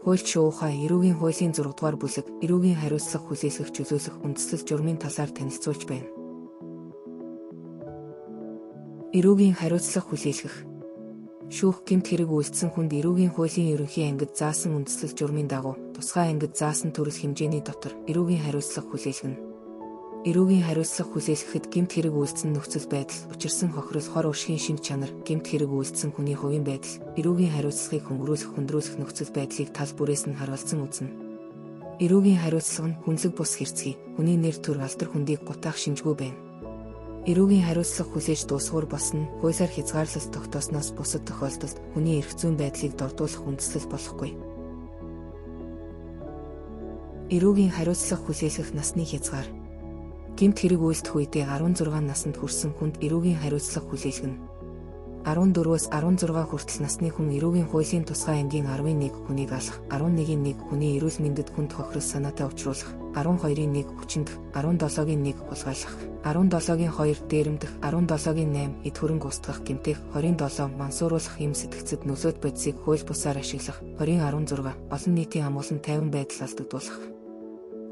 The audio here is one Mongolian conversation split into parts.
Хуульч уухай эрүүгийн хуулийн 6 дугаар бүлэг эрүүгийн хариуцлага хүлээсгэх чөлөөлөх үндэслэл журмын талаар танилцуулж байна. Эрүүгийн хариуцлага хүлээлгэх. Шүүх гэмт хэрэг үйлдсэн хүнд эрүүгийн хуулийн ерөнхий ангид заасан үндэслэл журмын дагуу тусгай ангид заасан төрөл хэмжээний дотор эрүүгийн хариуцлага хүлээлгэнэ. Эрүүгийн хариуцлага хүлээлгэхэд гэмт хэрэг үйлдсэн нөхцөл байдал, учирсан хохирол, хор уршигын шинж чанар, гэмт хэрэг үйлдсэн хүний хувийн байдал, эрүүгийн хариуцлагыг хөндрүүлэх нөхцөл байдлыг тал бүрээс нь харуулсан үзнэ. Эрүүгийн хариуцлага нь хүнлэг бус хэрцгий, хүний нэр төр алдар хүндийг гутаах шинжгүй байна. Эрүүгийн хариуцлага хүлээж дуусгуур болсон нь хуулиар хязгаарлалт тогтоосноос бусад тохиолдолд хүний эрх зүйн байдлыг дордуулах үндэслэл болохгүй. Эрүүгийн хариуцлага хүлээлгэх насны хязгаар. Гэмт хэрэг үйлдэх үедээ 16 наснд хүрсэн хүнд эрүүгийн хариуцлага хүлээлгэнэ. 14-өөс 16 хүртэл насны хүн эрүүгийн хуулийн тусгай ангийн 11 хүнийг алах, 11-ийн 1 хүний эрүүл мэндэд хүнд хохирол санаатай учруулах, 12-ийн 1 хүчиндэх, 17-гийн 1 хулгайлах, 17-гийн 2 дээрэмдэх, 17-гийн 8 эд хөрөнгө устгах гэмтэх, 27 мансууруулах юм сэтгцэд нөлөөт бодисыг хууль бусаар ашиглах, 20-16 олон нийтийн амгалан тайван байдал алдагдуулах.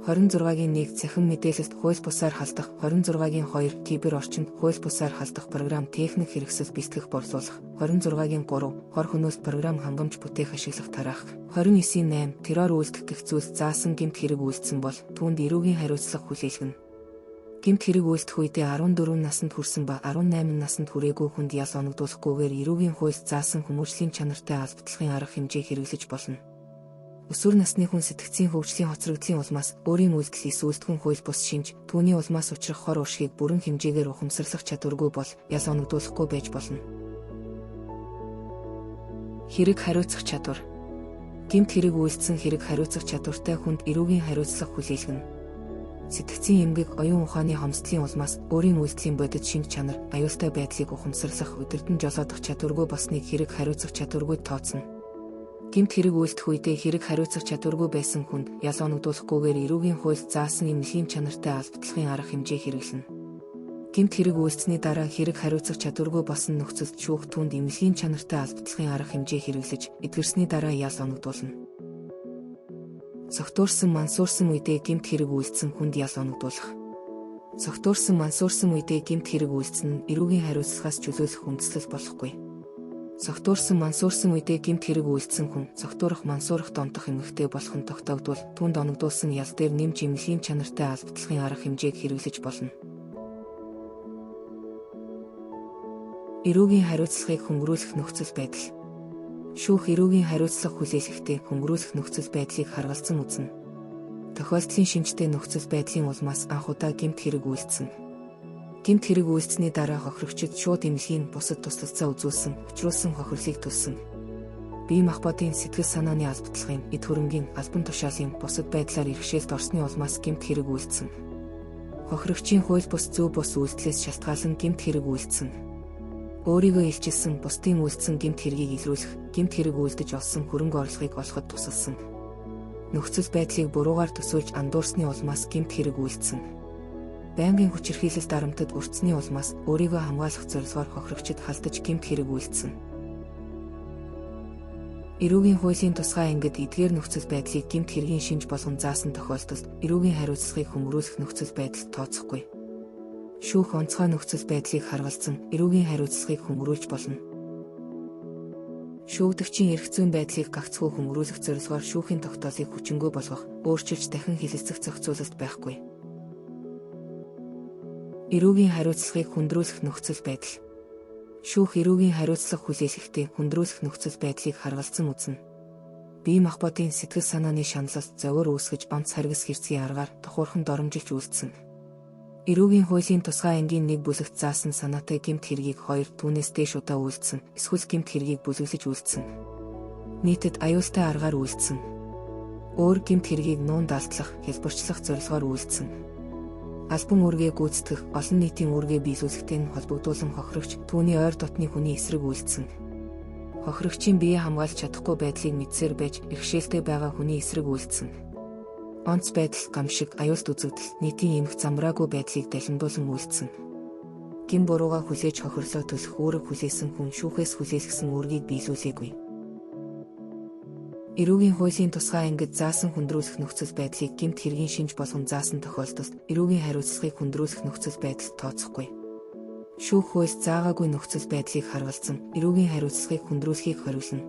26-гийн 1 цахим мэдээлэлт хууль бусаар халдах, 26-гийн 2 кибер орчинд хууль бусаар халдах програм техник хэрэгсэл бэлтгэх борлуулах, 26-гийн 3 хор хөнөөс програм хангамж бүтээх ашиглах тараах, 29-ийн 8 террор үйлдэх гэх зүйлс заасан гэмт хэрэг үйлдсэн бол түүнд эрүүгийн хариуцлага хүлээлгэнэ. Гэмт хэрэг үйлдэх үедээ 14 наснд хүрсэн ба 18 наснд хүрээгүй хүнд ял оногдуулахгүйгээр эрүүгийн хуульд заасан хүмүүжлийн чанартай албатлахын арга хэмжээ хэрэглэж болно. Өсвөр насны хүн сэтгцийн хөгжлийн хоцрогдлын улмаас өөрийн үйлдэл эсвэл хууль бус шинж, түүний улмаас учрах хор уршгийг бүрэн хэмжээгээр ухамсарлах чадваргүй бол ял оногдуулахгүй байж болно. Хэрэг хариуцах чадвар. Гэмт хэрэг үйлдсэн хэрэг хариуцах чадвартай хүнд эрүүгийн хариуцлага хүлээлгэнэ. Сэтгцийн эмгэг оюун ухааны хомсдлын улмаас өөрийн үйлдэлийн бодит шинж чанар, аюултай байдлыг ухамсарлах, удирдан жолоодох чадваргүй болсныг хэрэг хариуцах чадваргүй тооцно. Гэмт хэрэг үйлдэх үедээ хэрэг хариуцах чадваргүй байсан хүнд ял оногдуулахгүйгээр эрүүгийн хуульд заасан эмнэлгийн чанартай албатлахын арга хэмжээ хэрэглэнэ. Гэмт хэрэг үйлдсэний дараа хэрэг хариуцах чадваргүй болсон нөхцөлд шүүх түүнд эмнэлгийн чанартай албатлахын арга хэмжээ хэрэглэж эдгэрсний дараа ял оногдуулна. Цогтуурсан мансуурсан үедээ гэмт хэрэг үйлдсэн хүнд ял оногдуулах. Цогтуурсан мансуурсан үедээ гэмт хэрэг үйлдсэн нь эрүүгийн хариуцлагаас чөлөөлөх үндэслэл болохгүй. Цогтуурсан мансуурсан үедээ гэмт хэрэг үйлдсэн хүн цогтуурах мансуурах донтох эмэгтэй болох нь тогтоогдвол түүнд оногдуулсан ял дээр нэмж эмнэлгийн чанартай албатлахын арга хэмжээг хэрэглэж болно. Эрүүгийн хариуцлагыг хөнгөрүүлэх нөхцөл байдал. Шүүх эрүүгийн хариуцлага хүлээлгэхдээ хөнгөрүүлэх нөхцөл байдлыг харгалзан үзнэ. Тохиолдлын шинжтэй нөхцөл байдлын улмаас анх удаа гэмт хэрэг үйлдсэн. Гэмт хэрэг үйлдсэний дараа хохирогчид шууд эмнэлгийн бусад туслалцаа үзүүлсэн, учруулсан хохирлыг төлсөн. Бие махбодын сэтгэл санааны албатлагын, эд хөрөнгийн, албан тушаалын бусад байдлаар иргэшээлт орсны улмаас гэмт хэрэг үйлдсэн. Хохирогчийн хууль бус зөв бус үйлдэлээс шалтгаалan гэмт хэрэг үйлдсэн. Өөрийгөө илчилсэн, бусдын үйлдсэн гэмт хэргийг илрүүлэх, гэмт хэрэг үйлдэж олсон хөрөнгө орлогыг олоход тусалсан. Нөхцөл байдлыг буруугаар төсөөлж андуурсны улмаас гэмт хэрэг үйлдсэн. Байнгын хүчирхийлэл дарамтад өртсөний улмаас өөрийгөө хамгаалах зорилгоор хохирогчид халдаж гэмт хэрэг үйлдсэн. Эрүүгийн хуулийн тусгай ангид эдгээр нөхцөл байдлыг гэмт хэргийн шинж болгон заасан тохиолдолд эрүүгийн хариуцлагыг хөнгөрүүлэх нөхцөл байдалд тооцохгүй. Шүүх онцгой нөхцөл байдлыг харгалзан эрүүгийн хариуцлагыг хөнгөрүүлж болно. Шүүгдэгчийн эрх зүйн байдлыг гагцхүү хөнгөрүүлэх зорилгоор шүүхийн тогтоолыг хүчингү болгох, өөрчилж дахин хэлэлцэх зохицуулалт байхгүй. Эрүүгийн хариуцлагыг хөндрүүлэх нөхцөл байдал. Шүүх эрүүгийн хариуцлага хүлээлгэхдээ хөндрүүлэх нөхцөл байдлыг харгалзан үзнэ. Бие махбодын сэтгэл санааны шаналлалт зовир үүсгэж онц харгас хэрцгий аргаар тухуурхан доромжилж үйлдсэн. Эрүүгийн хуулийн тусгай ангийн 1 бүлэгт заасан санаатай гэмт хэргийг 2 түүнээс дээш удаа үйлдсэн, эсвэл гэмт хэргийг бүлэглэж үйлдсэн. Нийтэд аюултай аргаар үйлдсэн. Өөр гэмт хэргийг нуунд алдлах, хэлбэрчлэх зорилгоор үйлдсэн. Албан үүргээ гүйцэтгэх, олон нийтийн үүргээ биелүүлэхтэй нь холбогдуулан хохирогч түүний ойр дотны хүний эсрэг үйлдсэн. Хохирогчийн бие хамгаалж чадахгүй байдлыг мэдсээр байж иргэшээлтэй байгаа хүний эсрэг үйлдсэн. Онц байдал, гамшиг, аюулт үзэгдэл, нийтийн эмх замраагүй байдлыг далимдуулан үйлдсэн. Гин бурууга хүлээж хохирлоо төлөх үүрэг хүлээсэн хүн шүүхээс хүлээлгэсэн үүргийг биелүүлээгүй. Эрүүгийн хуулийн тусгай ангид заасан хүндрүүлэх нөхцөл байдлыг гэмт хэргийн шинж болгон заасан тохиолдолд эрүүгийн хариуцлагыг хүндрүүлэх нөхцөл байдалд тооцохгүй. Шүүх хууль заагаагүй нөхцөл байдлыг харгалзан эрүүгийн хариуцлагыг хүндрүүлэхийг хориглоно.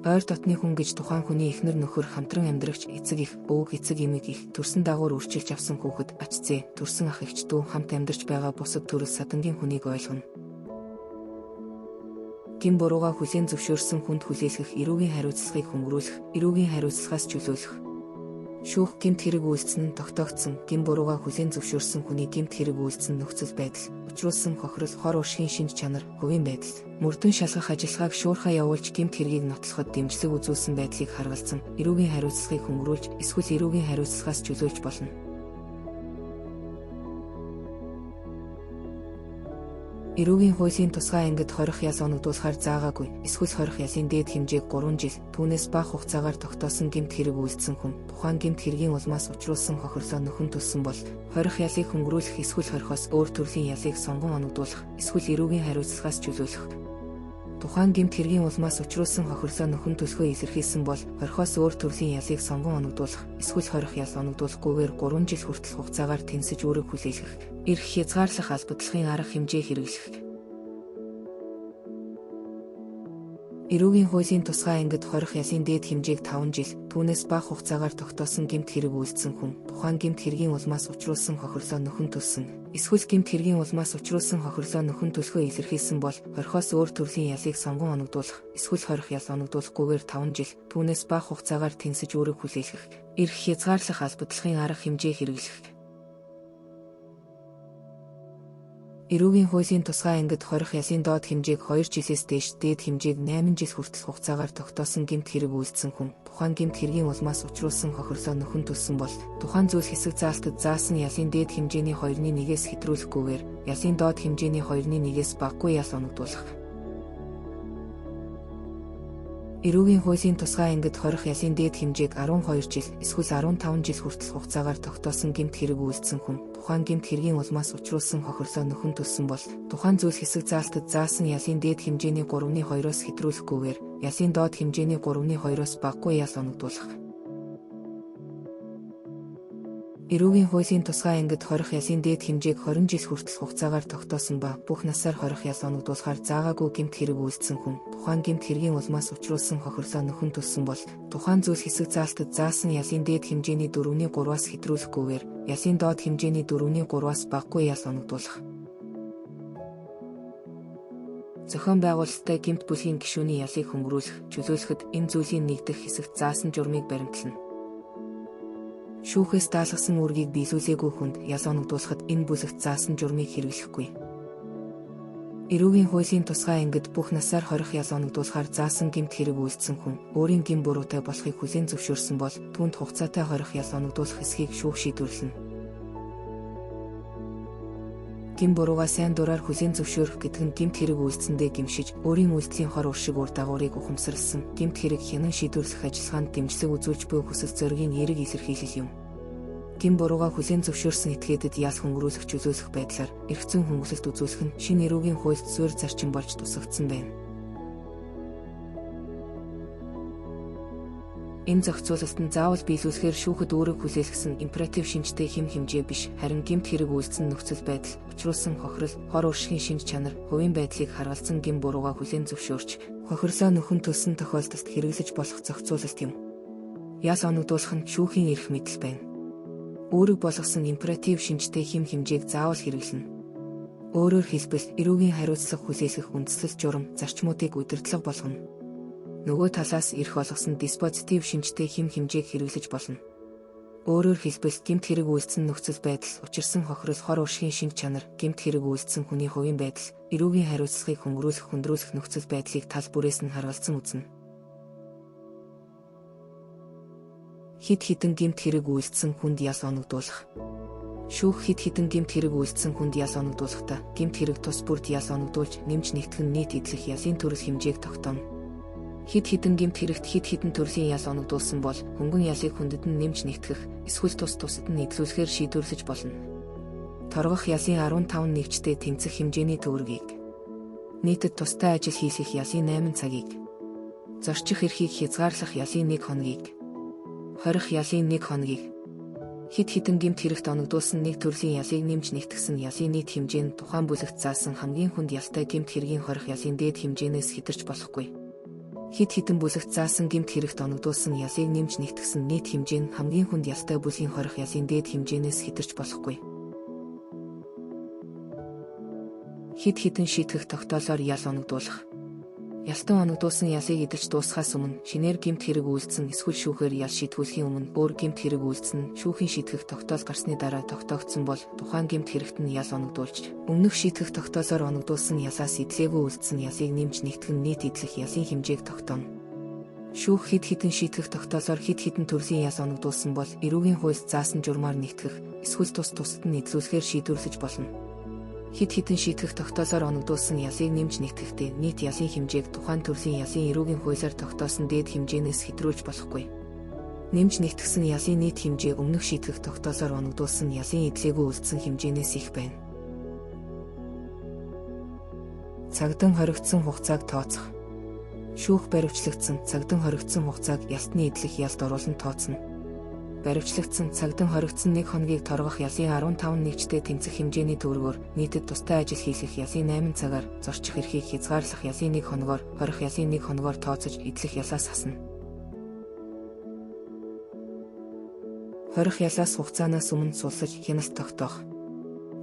Ойр дотны хүн гэж тухайн хүний эхнэр нөхөр хамтран амьдрагч эцэг их, өвөг эцэг эмэг их, төрсөн дагуур үрчилж авсан хүүхэд, ач зээ, төрсөн ах эгч дүү хамт амьдарч байгаа бусад төрөл садангийн хүнийг ойлгоно. Гин бурууга хүлээн зөвшөөрсөн хүнд хүлээлгэх эрүүгийн хариуцлагыг хөнгөрүүлэх, эрүүгийн хариуцлагаас чөлөөлөх. Шүүх гэмт хэрэг үйлдсэн нь тогтоогдсон, гин бурууга хүлээн зөвшөөрсөн хүний гэмт хэрэг үйлдсэн нөхцөл байдал, учруулсан хохирол, хор уршигын шинж чанар, хувийн байдал, мөрдөн шалгах ажиллагааг шуурхай явуулж гэмт хэргийг нотлоход дэмжлэг үзүүлсэн байдлыг харгалзан, эрүүгийн хариуцлагыг хөнгөрүүлж, эсвэл эрүүгийн хариуцлагаас чөлөөлж болно. Эрүүгийн хуулийн тусгай ангид хорих яс оногдуулахаар заагаагүй, эсвэл хорих ясын дээд хэмжээг 3 жил, түүнээс бага хугацаагаар тогтоосон гэмт хэрэг үйлдсэн хүн, тухайн гэмт хэргийн улмаас учруулсан хохирлоо нөхөн төлсөн бол, хорих ялыг хөнгөрүүлэх эсвэл хорихоос өөр төрлийн ялыг сонгон оногдуулах, эсвэл эрүүгийн хариуцлагаас чөлөөлөх. Тухайн гэмт хэргийн улмаас учруулсан хохирлоо нөхөн төлөхөө илэрхийлсэн бол, хорихоос өөр төрлийн ялыг сонгон оногдуулах, эсвэл хорих ял оногдуулахгүйгээр 3 жил хүртэл хугацаагаар тэнцэж үүрэг хүлээлгэх, эрх хязгаарлах албадлахын арга хэмжээ хэрэглэх. Эрүүгийн хуулийн тусгай ангид хорих ясын дээд хэмжээг 5 жил, түүнээс бага хугацаагаар тогтоосон гэмт хэрэг үйлдсэн хүн, тухайн гэмт хэргийн улмаас учруулсан хохирлоо нөхөн төлсөн, эсвэл гэмт хэргийн улмаас учруулсан хохирлоо нөхөн төлөхөө илэрхийлсэн бол, хорихоос өөр төрлийн ялыг сонгон оногдуулах, эсвэл хорих ял оногдуулахгүйгээр 5 жил, түүнээс бага хугацаагаар тэнцэж үүрэг хүлээлгэх, эрх хязгаарлах албадлахын арга хэмжээ хэрэглэх. Эрүүгийн хуулийн тусгай ангид хорих ясын доод хэмжээг 2 жилээс дээш, дээд хэмжээг 8 жил хүртэл хугацаагаар тогтоосон гэмт хэрэг үйлдсэн хүн, тухайн гэмт хэргийн улмаас учруулсан хохирлоо нөхөн төлсөн бол, тухайн зүйл хэсэг заалтад заасан ялын дээд хэмжээний 2/1-ээс хэтрүүлэхгүйгээр, ялын доод хэмжээний 2/1-ээс багагүй ял оногдуулах. Эрүүгийн хуулийн тусгай ангид хорих ясын дээд хэмжээг 12 жил, эсвэл 15 жил хүртэл хугацаагаар тогтоосон гэмт хэрэг үйлдсэн хүн, тухайн гэмт хэргийн улмаас учруулсан хохирлоо нөхөн төлсөн бол, тухайн зүйл хэсэг заалтад заасан ялын дээд хэмжээний 3/2-оос хэтрүүлэхгүйгээр, ялын доод хэмжээний 3/2-оос багагүй ял оногдуулах. Эрүүгийн хуулийн тусгай ангид хорих ясын дээд хэмжээг 20 жил хүртэл хугацаагаар тогтоосон ба бүх насаар хорих яс оногдуулахаар заагаагүй гэмт хэрэг үйлдсэн хүн, тухайн гэмт хэргийн улмаас учруулсан хохирлоо нөхөн төлсөн бол, тухайн зүйл хэсэг заалтад заасан ялын дээд хэмжээний 4/3-аас хэтрүүлэхгүйгээр, ялын доод хэмжээний 4/3-аас багагүй ял оногдуулах. Зохион байгуулалттай гэмт бүлгийн гишүүний ялыг хөнгөрүүлэх, чөлөөлөхөд энэ зүйлийн нэгдэх хэсэгт заасан журмыг баримтлана. Шүүхээс даалгасан үүргийг биелүүлээгүй хүнд ял оногдуулахад энэ бүлэгт заасан журмыг хэрэглэхгүй. Эрүүгийн хуулийн тусгай ангид бүх насаар хорих ял оногдуулахаар заасан гэмт хэрэг үйлдсэн хүн, өөрийн гин буруутай болохыг хүлээн зөвшөөрсөн бол, түүнд хугацаатай хорих ял оногдуулах эсхийг шүүх шийдвэрлэнэ. Гин бурууга сайн дураар хүлээн зөвшөөрөх гэдэг нь гэмт хэрэг үйлдсэндээ гэмшиж, өөрийн үйлдэлийн хор уршиг үр дагаврыг ухамсарласан, гэмт хэрэг хянан шийдвэрлэх ажиллагаанд дэмжлэг үзүүлж буй хүсэл зоригийн эерэг илэрхийлэл юм. Гин бурууга хүлээн зөвшөөрсөн этгээдэд ял хөнгөрүүлэх чөлөөлөх байдлаар, эрх зүйн хөнгөлөлт үзүүлэх нь шинэ эрүүгийн хуульд суурь зарчим болж тусгагдсан байна. Энэ зохицуулалт нь заавал биелүүлэхээр шүүхэд өөрөг хүлээлгэсэн императив шинжтэй хэм хэмжээ биш, харин гэмт хэрэг үйлдсэн нөхцөл байдал, учруулсан хохирол, хор уршигын шинж чанар, хувийн байдлыг харгалзан гин бурууга хүлээн зөвшөөрч, хохирлоо нөхөн төлсөн тохиолдолд хэрэглэж болох зохицуулалт юм. Ял оногдуулах нь шүүхийн эрх мэдэл байна. Өөрөг болгосон императив шинжтэй хэм хэмжээг заавал хэрэглэнэ. Өөрөөр хэлбэл, эрүүгийн хариуцлага хүлээлгэх үндслэл журам, зарчмуудыг удирдлага болгоно. Нөгөө талаас эрх олгосон диспозитив шинжтэй хэм хэмжээг хэрэглэж болно. Өөрөөр хэлбэл, гэмт хэрэг үйлдсэн нөхцөл байдал, учирсан хохирол, хор уршигын шинж чанар, гэмт хэрэг үйлдсэн хүний хувийн байдал, эрүүгийн хариуцлагыг хөнгөрүүлэх хүндрүүлэх нөхцөл байдлыг тал бүрээс нь харгалзан үзнэ. Хэд хэдэн гэмт хэрэг үйлдсэн хүнд ял оногдуулах. Шүүх хэд хэдэн гэмт хэрэг үйлдсэн хүнд ял оногдуулахдаа, гэмт хэрэг тус бүрд ял оногдуулж, нэмж нэгтгэн нийт эдлэх ялын төрөл хэмжээг тогтооно. Хэд хэдэн гэмт хэрэгт хэд хэдэн төрлийн ял оногдуулсан бол, хөнгөн ялыг хүндэд нь нэмж нэгтгэх, эсвэл тусад нь эдлүүлэхээр шийдвэрлэж болно. Торгох ялын 15 нэгжтэй тэнцэх хэмжээний төгрөгийг. Нийтэд тустай ажил хийх ялын 8 цагийг. Зорчих эрхийг хязгаарлах ялын 1 хоногийг. Хорих ялын 1 хоногийг. Хэд хэдэн гэмт хэрэгт оногдуулсан нэг төрлийн ялыг нэмж нэгтгсэн ялын нийт хэмжээ нь тухайн бүлэгт заасан хамгийн хүнд ялтай гэмт хэргийн хорих ялын дээд хэмжээнээс хэтэрч болохгүй. Хэд хэдэн бүлэгт заасан гэмт хэрэгт оногдуулсан ялыг нэмж нэгтгсэн нийт хэмжээ нь хамгийн хүнд ялтай бүлгийн хорих ялын дээд хэмжээнээс хэтэрч болохгүй. Хэд хэдэн шийтгэх тогтоолоор ял оногдуулах. Ялтан оногдуулсан ялыг идэж дуусгахаас өмнө шинээр гэмт хэрэг үйлдсэн эсвэл шүүхээр ял шийтгүүлэхийн өмнө өөр гэмт хэрэг үйлдсэн шүүхийн шийтгэх тогтоол гарсны дараа тогтоогдсон бол тухайн гэмт хэрэгт нь ял оногдуулж өмнөх шийтгэх тогтоолоор оногдуулсан ялаас идэлээгүй үйлдсэн ялыг нэмж нэгтгэн нийт идэлх ялын хэмжээг тогтооно. Шүүх хэд хэдэн шийтгэх тогтоолоор хэд хэдэн төрлийн ял оногдуулсан бол эрүүгийн хуульд заасан журмаар нэгтгэх эсвэл тусад нь эдлүүлэхээр шийдвэрлэж болно. Хэд хэдэн шийтгэх тогтоолоор оногдуулсан ялыг нэмж нэгтгэхдээ нийт ялын хэмжээг тухайн төрлийн ялын эрүүгийн хуулиар тогтоосон дээд хэмжээнээс хэтрүүлж болохгүй. Нэмж нэгтгсэн ялын нийт хэмжээ өмнөх шийтгэх тогтоолоор оногдуулсан ялын идэлээгүй үйлдсэн хэмжээнээс их байна. Цагдан хоригдсон хугацааг тооцох. Шүүх баривчлагдсан цагдан хоригдсон хугацааг ялтны идэлх ялд оруулан тооцно. Баривчлагдсан цагдан хоригдсон 1 хоногийг торгох ялын 15 нэгжтэй тэнцэх хэмжээний төгрөгөөр нийтэд тустай ажил хийх ялын 8 цагаар зорчих эрхийг хязгаарлах ялын 1 хоногоор хорих ялын 1 хоногоор тооцож идэлх ялаас хасна. Хорих ялаас хугацаанаас өмнө сулсаж хяналт тогтоох.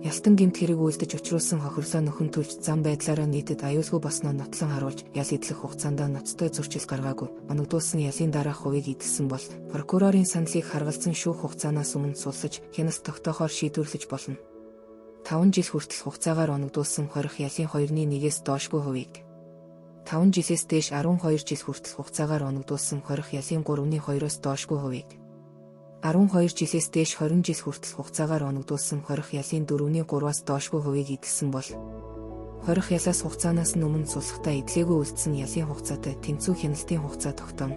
Ялтан гэмт хэрэг үйлдэж учруулсан хохирлоо нөхөн төлж зам байдлаараа нийтэд аюулгүй болсноо нотлон харуулж ял идэлх хугацаанд ноцтой зөрчил гаргаагүй оногдуулсан ялын дараах хувийг идэлсэн бол прокурорын саналыг харгалзан шүүх хугацаанаас өмнө сулсаж хяналт тогтоохоор шийдвэрлэж болно. 5 жил хүртэл хугацаагаар оногдуулсан хорих ялын 2/1-ээс доошгүй хувийг 5 жилээс дээш 12 жил хүртэл хугацаагаар оногдуулсан хорих ялын 3/2-оос доошгүй хувийг 12 жилээс дээш 20 жил хүртэл хугацаагаар оногдуулсан хорих ялын 4/3-аас доошгүй хувийг идэлсэн бол хорих ялаас хугацаанаас нь өмнө сулсахтаа идэлээгүй үлдсэн ялын хугацаатай тэнцүү хяналтын хугацаа тогтооно.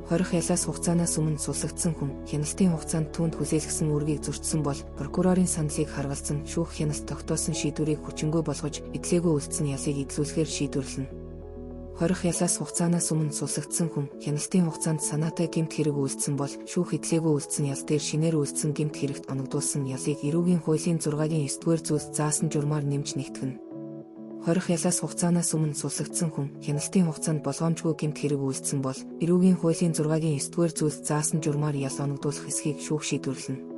Хорих ялаас хугацаанаас өмнө сулсагдсан хүн хяналтын хугацаанд түүнд хүлээлгэсэн үүргийг зөрчсөн бол прокурорын саналыг харгалзан шүүх хяналт тогтоосон шийдвэрийг хүчингүй болгож идэлээгүй үлдсэн ялыг идэлүүлэхээр шийдвэрлэнэ. Хорих ялаас хугацаанаас өмнө сулсагдсан хүн хяналтын хугацаанд санаатай гэмт хэрэг үйлдсэн бол шүүх идэлээгүй үйлдсэн ял дээр шинээр үйлдсэн гэмт хэрэгт оногдуулсан ялыг эрүүгийн хуулийн 6-гийн 9-р зүйлс заасан журмаар нэмж нэгтгэнэ. Хорих ялаас хугацаанаас өмнө сулсагдсан хүн хяналтын хугацаанд болгоомжгүй гэмт хэрэг үйлдсэн бол эрүүгийн хуулийн 6-гийн 9-р зүйлс заасан журмаар ял оногдуулах хэсгийг шүүх шийдвэрлэнэ.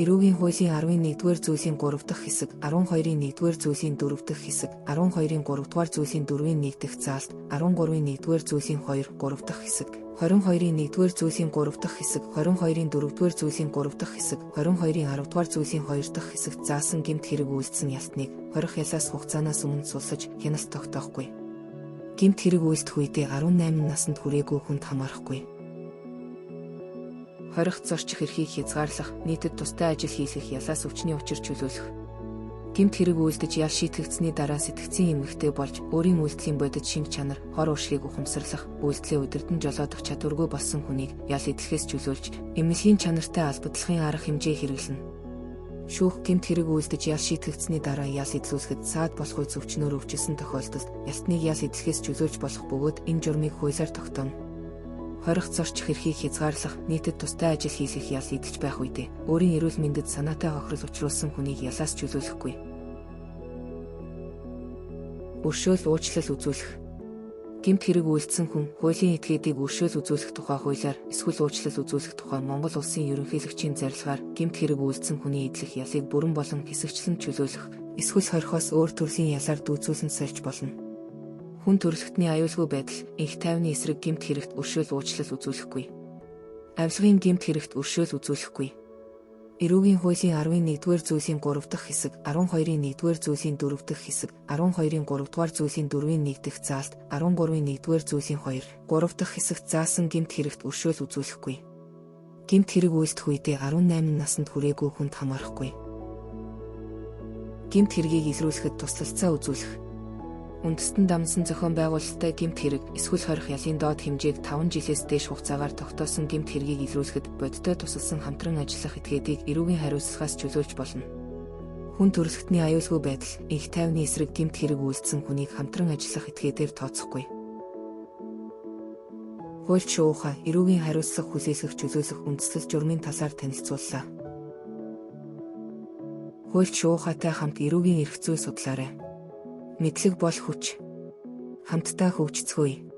Эрүүгийн хуулийн 11-р зүйлсийн 3 дахь хэсэг, 12-ийн 1-р зүйлсийн 4 дахь хэсэг, 12-ийн 3-р зүйлсийн 4-ийн 1 дахь заалт, 13-ийн 1-р зүйлсийн 2/3 дахь хэсэг, 22-ийн 1-р зүйлсийн 3 дахь хэсэг, 22-ийн 4-р зүйлсийн 3 дахь хэсэг, 22-ийн 10-р зүйлсийн 2 дахь хэсэгт заасан гэмт хэрэг үйлдсэн ялтныг хорих ялаас хугацаанаас өмнө сулсаж хяналт тогтоохгүй. Гэмт хэрэг үйлдэх үедээ 18 наснд хүрээгүй хүнд хамаарахгүй. Хорих зорчих эрхийг хязгаарлах, нийтэд тустай ажил хийх ялаас өвчний учир чөлөөлөх. Гэмт хэрэг үйлдэж ял шийтгэгдсэний дараа сэтгцийн эмгэгтэй болж өөрийн үйлдэлийн бодит шинж чанар, хор уушгийг ухамсарлах, үйлдэлээ удирдан жолоодох чадваргүй болсон хүнийг ял эдлэхээс чөлөөлж, эмнэлгийн чанартай албадлахын арга хэмжээ хэрэглэнэ. Шүүх гэмт хэрэг үйлдэж ял шийтгэгдсэний дараа ял эдлүүлэхэд саад болох үе зөвчнөөр өвчсөн тохиолдолд ялтныг ял эдлэхээс чөлөөлж болох бөгөөд энэ журмыг хуулиар тогтооно. Хорих зорчих эрхийг хязгаарлах, нийтэд тустай ажил хийх ял идэлж байх үедээ өөрийн эрүүл мэндэд санаатай хохирол учруулсан хүнийг ялаас чөлөөлөхгүй. Өршөөл уучлал үзүүлэх. Гэмт хэрэг үйлдсэн хүн хуулийн этгээдийг өршөөл үзүүлэх тухай хуулиар эсвэл уучлал үзүүлэх тухай Монгол Улсын ерөнхийлөгчийн зарилгаар гэмт хэрэг үйлдсэн хүний идэлх ялыг бүрэн болон хэсэгчлэн чөлөөлөх, эсвэл хорихоос өөр төрлийн ялаар дүүцүүлэн сольж болно. Хүн төрөлхтний аюулгүй байдал, энх тайвны эсрэг гэмт хэрэгт өршөөл уучлал үзүүлэхгүй. Авилгын гэмт хэрэгт өршөөл үзүүлэхгүй. Эрүүгийн хуулийн 11-р зүйлсийн 3 дахь хэсэг, 12-ийн 1-р зүйлсийн 4 дахь хэсэг, 12-ийн 3-р зүйлсийн 4-ийн 1 дахь заалт, 13-ийн 1-р зүйлсийн 2/3 дахь хэсэгт заасан гэмт хэрэгт өршөөл үзүүлэхгүй. Гэмт хэрэг үйлдэх үедээ 18 наснд хүрээгүй хүнд хамаарахгүй. Гэмт хэргийг илрүүлэхэд туслалцаа үзүүлэх. Үндэстэн дамсан зохион байгуулалттай гэмт хэрэг эсвэл хорих ялын доод хэмжээг 5 жилээс дээш хугацаагаар тогтоосон гэмт хэргийг илрүүлэхэд бодиттой тусалсан хамтран ажиллах этгээдийг эрүүгийн хариуцлагаас чөлөөлж болно. Хүн төрөлхтний аюулгүй байдал, энх тайвны эсрэг гэмт хэрэг үйлдсэн хүнийг хамтран ажиллах этгээдээр тооцохгүй. Хуульч шууха эрүүгийн хариуцлага хүлээсгэх чөлөөлөх үндэслэл журмын талаар танилцууллаа. Хуульч шуухатай хамт эрүүгийн эрх зүй судлаарай. Мэдлэг бол хүч. Хамтдаа хөгжицгөөе.